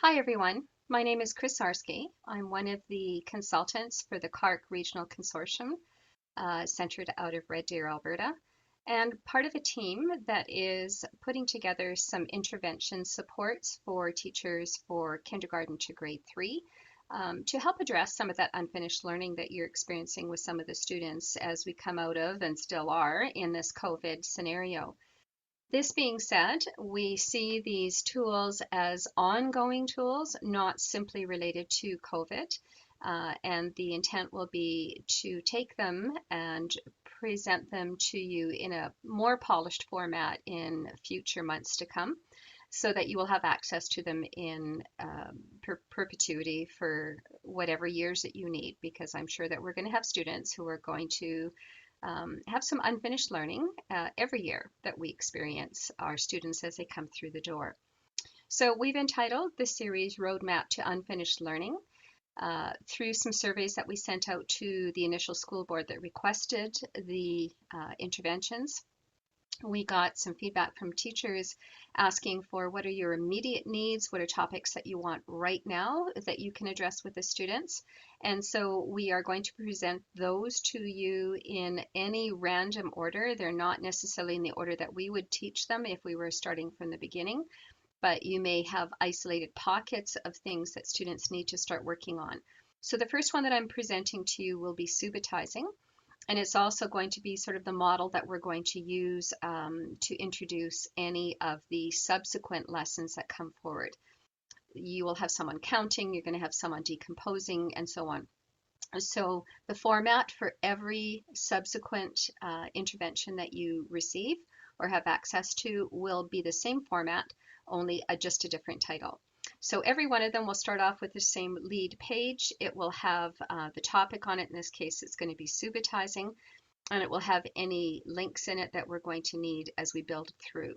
Hi everyone, my name is Chris Sarsky. I'm one of the consultants for the Clark Regional Consortium, centered out of Red Deer, Alberta, and part of a team that is putting together some intervention supports for teachers for kindergarten to grade 3 to help address some of that unfinished learning that you're experiencing with some of the students as we come out of and still are in this COVID scenario. This being said, we see these tools as ongoing tools, not simply related to COVID. And the intent will be to take them and present them to you in a more polished format in future months to come so that you will have access to them in perpetuity for whatever years that you need, because I'm sure that we're going to have students who are going to have some unfinished learning every year that we experience our students as they come through the door. So we've entitled this series Roadmap to Unfinished Learning. Through some surveys that we sent out to the initial school board that requested the interventions, we got some feedback from teachers asking for what are your immediate needs, what are topics that you want right now that you can address with the students. And so we are going to present those to you in any random order. They're not necessarily in the order that we would teach them if we were starting from the beginning, but you may have isolated pockets of things that students need to start working on. So the first one that I'm presenting to you will be Subitizing. And it's also going to be sort of the model that we're going to use to introduce any of the subsequent lessons that come forward. You will have someone counting, you're going to have someone decomposing, and so on. So the format for every subsequent intervention that you receive or have access to will be the same format, only just a different title. So every one of them will start off with the same lead page. It will have the topic on it. In this case, it's going to be Subitizing, and it will have any links in it that we're going to need as we build through.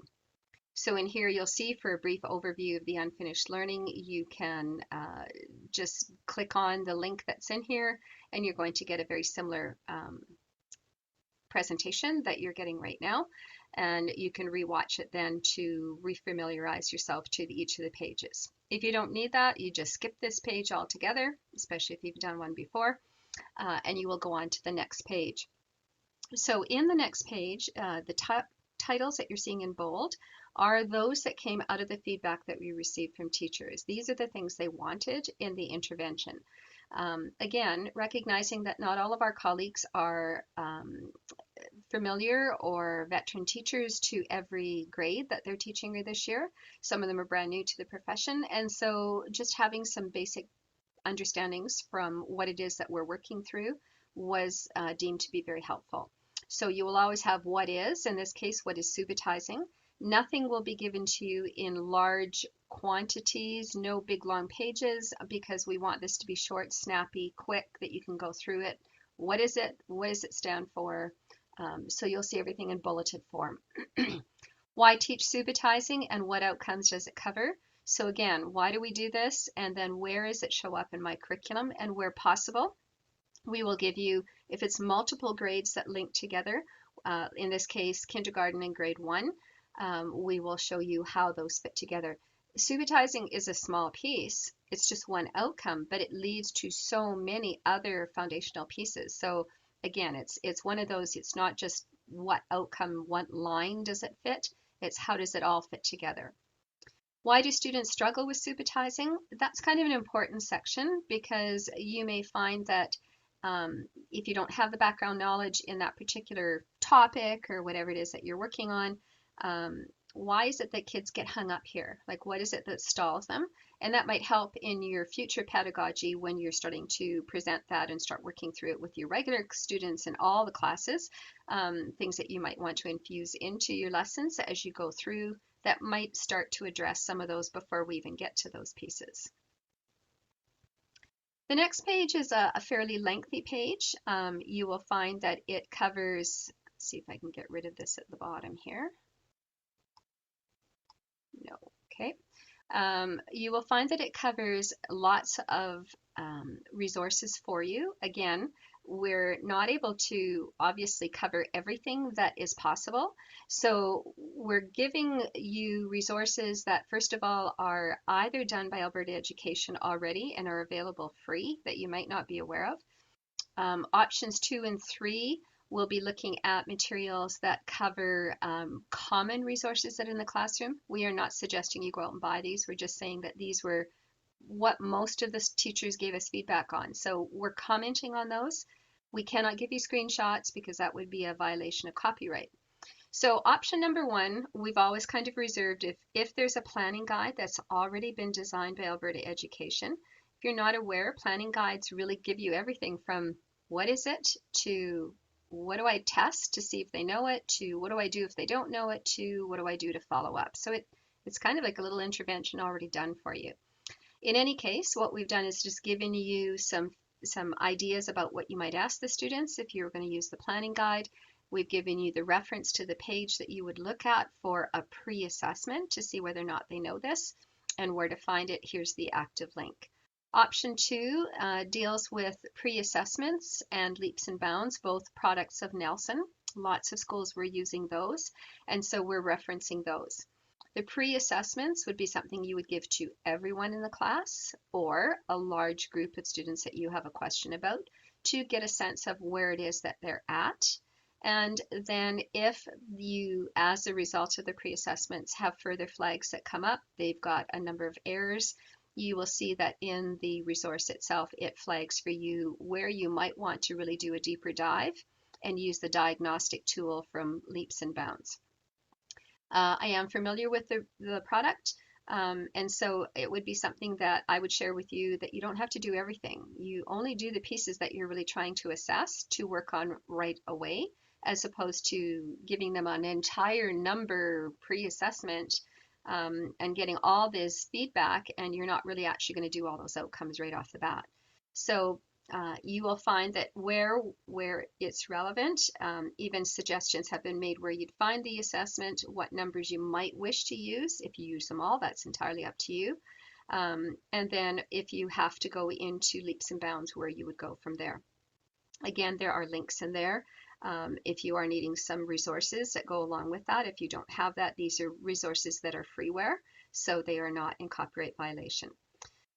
So in here, you'll see for a brief overview of the unfinished learning, you can just click on the link that's in here, and you're going to get a very similar presentation that you're getting right now. And you can rewatch it then to refamiliarize yourself to each of the pages. If you don't need that, you just skip this page altogether, especially if you've done one before, and you will go on to the next page. So in the next page, the titles that you're seeing in bold are those that came out of the feedback that we received from teachers. These are the things they wanted in the intervention. Again, recognizing that not all of our colleagues are familiar or veteran teachers to every grade that they're teaching this year. Some of them are brand new to the profession, and so just having some basic understandings from what it is that we're working through was deemed to be very helpful. So you will always have what is, in this case, what is Subitizing. Nothing will be given to you in large quantities, no big long pages, because we want this to be short, snappy, quick, that you can go through it. What is it? What does it stand for? So you'll see everything in bulleted form. Why teach Subitizing and what outcomes does it cover? So again, why do we do this? And then where does it show up in my curriculum? And where possible, we will give you, if it's multiple grades that link together, in this case, kindergarten and grade 1, we will show you how those fit together. Subitizing is a small piece. It's just one outcome, but it leads to so many other foundational pieces. So again, it's one of those, it's not just what outcome, what line does it fit, it's how does it all fit together. Why do students struggle with Subitizing? That's kind of an important section because you may find that if you don't have the background knowledge in that particular topic or whatever it is that you're working on, why is it that kids get hung up here? Like, what is it that stalls them? And that might help in your future pedagogy when you're starting to present that and start working through it with your regular students in all the classes, things that you might want to infuse into your lessons as you go through that might start to address some of those before we even get to those pieces. The next page is a fairly lengthy page. You will find that it covers, let's see if I can get rid of this at the bottom here. No, okay. You will find that it covers lots of resources for you. Again, we're not able to obviously cover everything that is possible. So we're giving you resources that, first of all, are either done by Alberta Education already and are available free that you might not be aware of. Options 2 and 3 will be looking at materials that cover common resources that are in the classroom. We are not suggesting you go out and buy these. We're just saying that these were what most of the teachers gave us feedback on. So we're commenting on those. We cannot give you screenshots because that would be a violation of copyright. So option number 1, we've always kind of reserved if there's a planning guide that's already been designed by Alberta Education. If you're not aware, planning guides really give you everything from what is it to what do I test to see if they know it, to what do I do if they don't know it, to what do I do to follow up. So it's kind of like a little intervention already done for you. In any case, what we've done is just given you some ideas about what you might ask the students if you're going to use the planning guide. We've given you the reference to the page that you would look at for a pre-assessment to see whether or not they know this, and where to find it. Here's the active link. Option 2 deals with pre-assessments and leaps and bounds, both products of Nelson. Lots of schools were using those, and so we're referencing those. The pre-assessments would be something you would give to everyone in the class or a large group of students that you have a question about to get a sense of where it is that they're at. And then if you, as a result of the pre-assessments, have further flags that come up, they've got a number of errors, you will see that in the resource itself, it flags for you where you might want to really do a deeper dive and use the diagnostic tool from Leaps and Bounds. I am familiar with the product, and so it would be something that I would share with you that you don't have to do everything. You only do the pieces that you're really trying to assess to work on right away, as opposed to giving them an entire number pre-assessment and getting all this feedback, and you're not really actually going to do all those outcomes right off the bat. So you will find that where it's relevant, even suggestions have been made where you'd find the assessment, what numbers you might wish to use. If you use them all, that's entirely up to you. And then if you have to go into leaps and bounds, where you would go from there. Again, there are links in there. If you are needing some resources that go along with that, if you don't have that, these are resources that are freeware, so they are not in copyright violation.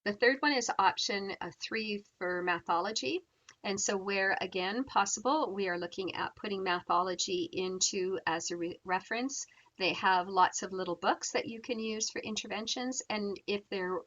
The third one is option 3 for mathology. And so where, again, possible, we are looking at putting mathology into as a reference. They have lots of little books that you can use for interventions. And if they're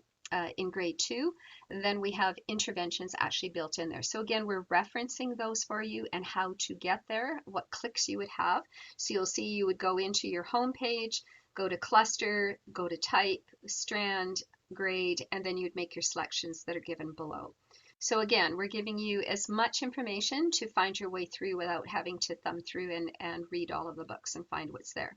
in grade 2, then we have interventions actually built in there. So again, we're referencing those for you and how to get there, what clicks you would have. So you'll see you would go into your home page, go to cluster, go to type, strand, grade, and then you'd make your selections that are given below. So again, we're giving you as much information to find your way through without having to thumb through and read all of the books and find what's there.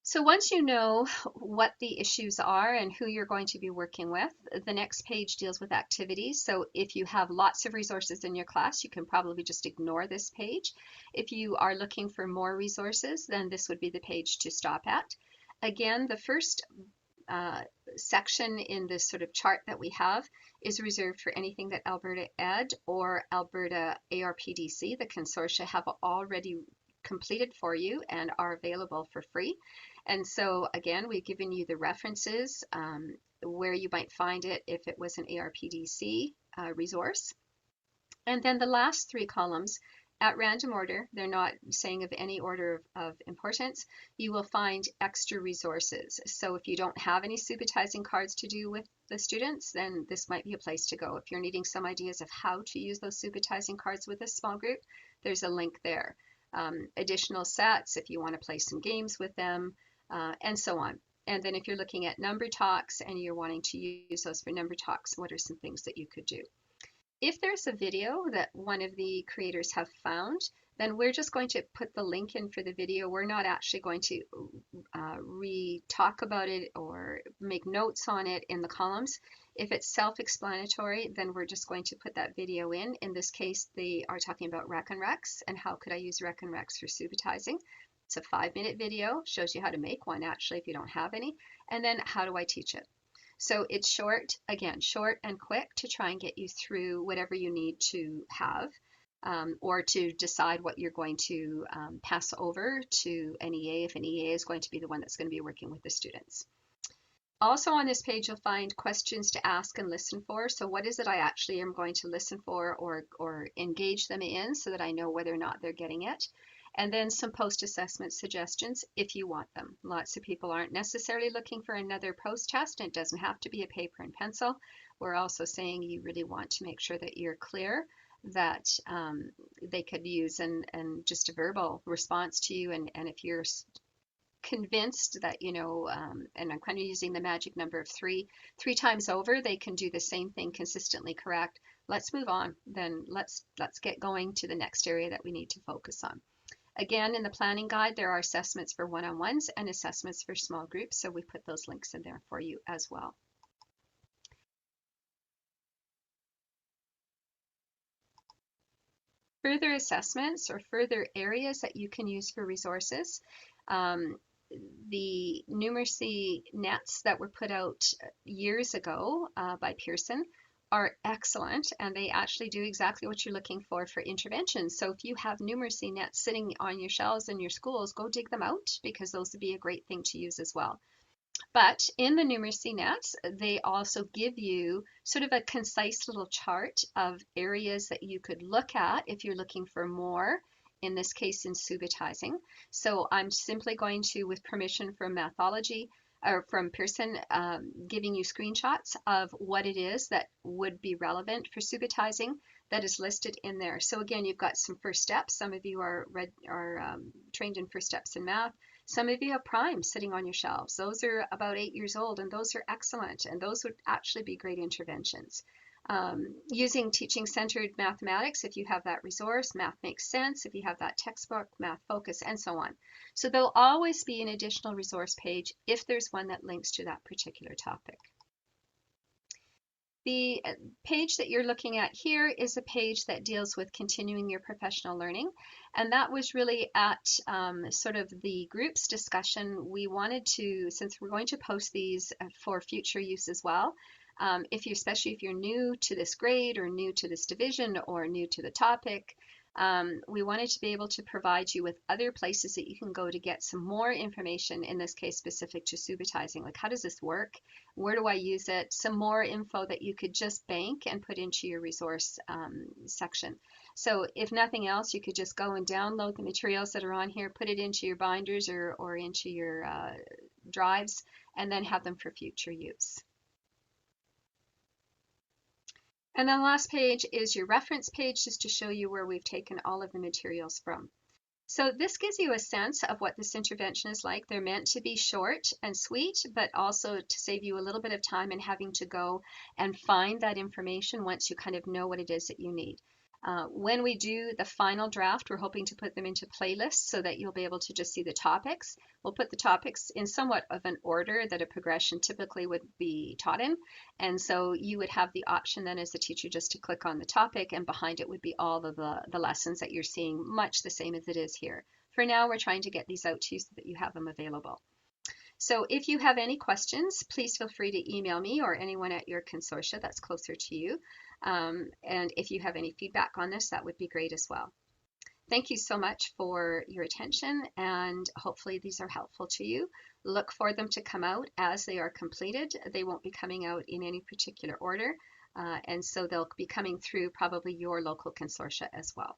So once you know what the issues are and who you're going to be working with, the next page deals with activities. So if you have lots of resources in your class, you can probably just ignore this page. If you are looking for more resources, then this would be the page to stop at. Again, the first section in this sort of chart that we have is reserved for anything that Alberta Ed or Alberta ARPDC, the consortia, have already completed for you and are available for free. And so again, we've given you the references, where you might find it if it was an ARPDC resource. And then the last 3 columns, at random order, they're not saying of any order of importance, you will find extra resources. So if you don't have any Subitizing cards to do with the students, then this might be a place to go. If you're needing some ideas of how to use those Subitizing cards with a small group, there's a link there. Additional sets if you want to play some games with them, and so on. And then if you're looking at number talks and you're wanting to use those for number talks, what are some things that you could do? If there's a video that one of the creators have found, then we're just going to put the link in for the video. We're not actually going to re-talk about it or make notes on it in the columns. If it's self-explanatory, then we're just going to put that video in. In this case, they are talking about Rec and Recs and how could I use Rec and Recs for Subitizing. It's a 5-minute video, shows you how to make one actually if you don't have any, and then how do I teach it. So it's short, again, short and quick to try and get you through whatever you need to have, or to decide what you're going to pass over to an EA if an EA is going to be the one that's going to be working with the students. Also on this page, you'll find questions to ask and listen for. So what is it I actually am going to listen for or engage them in so that I know whether or not they're getting it? And then some post-assessment suggestions if you want them. Lots of people aren't necessarily looking for another post-test, and it doesn't have to be a paper and pencil. We're also saying you really want to make sure that you're clear that they could use and just a verbal response to you. And if you're convinced that, and I'm kind of using the magic number of three times over, they can do the same thing consistently correct. Let's move on. Then let's get going to the next area that we need to focus on. Again, in the planning guide, there are assessments for one-on-ones and assessments for small groups, so we put those links in there for you as well. Further assessments or further areas that you can use for resources. The numeracy nets that were put out years ago by Pearson are excellent, and they actually do exactly what you're looking for interventions. So if you have numeracy nets sitting on your shelves in your schools, go dig them out, because those would be a great thing to use as well. But in the numeracy nets, they also give you sort of a concise little chart of areas that you could look at if you're looking for more, in this case in Subitizing. So I'm simply going to, with permission from Mathology, or from Pearson, giving you screenshots of what it is that would be relevant for Subitizing that is listed in there. So again, you've got some first steps. Some of you are trained in first steps in math. Some of you have primes sitting on your shelves. Those are about 8 years old, and those are excellent, and those would actually be great interventions. Using teaching-centered mathematics, if you have that resource, Math Makes Sense, if you have that textbook, Math Focus, and so on. So there'll always be an additional resource page if there's one that links to that particular topic. The page that you're looking at here is a page that deals with continuing your professional learning, and that was really at sort of the groups discussion. We wanted to, since we're going to post these for future use as well, especially if you're new to this grade or new to this division or new to the topic, we wanted to be able to provide you with other places that you can go to get some more information, in this case specific to Subitizing, like how does this work, where do I use it, some more info that you could just bank and put into your resource section. So if nothing else, you could just go and download the materials that are on here, put it into your binders or into your drives, and then have them for future use. And then the last page is your reference page, just to show you where we've taken all of the materials from. So this gives you a sense of what this intervention is like. They're meant to be short and sweet, but also to save you a little bit of time in having to go and find that information once you kind of know what it is that you need. When we do the final draft, we're hoping to put them into playlists so that you'll be able to just see the topics. We'll put the topics in somewhat of an order that a progression typically would be taught in. And so you would have the option then as a teacher just to click on the topic, and behind it would be all of the lessons that you're seeing, much the same as it is here. For now, we're trying to get these out to you so that you have them available. So if you have any questions, please feel free to email me or anyone at your consortia that's closer to you. And if you have any feedback on this, that would be great as well. Thank you so much for your attention, and hopefully these are helpful to you. Look for them to come out as they are completed. They won't be coming out in any particular order, and so they'll be coming through probably your local consortia as well.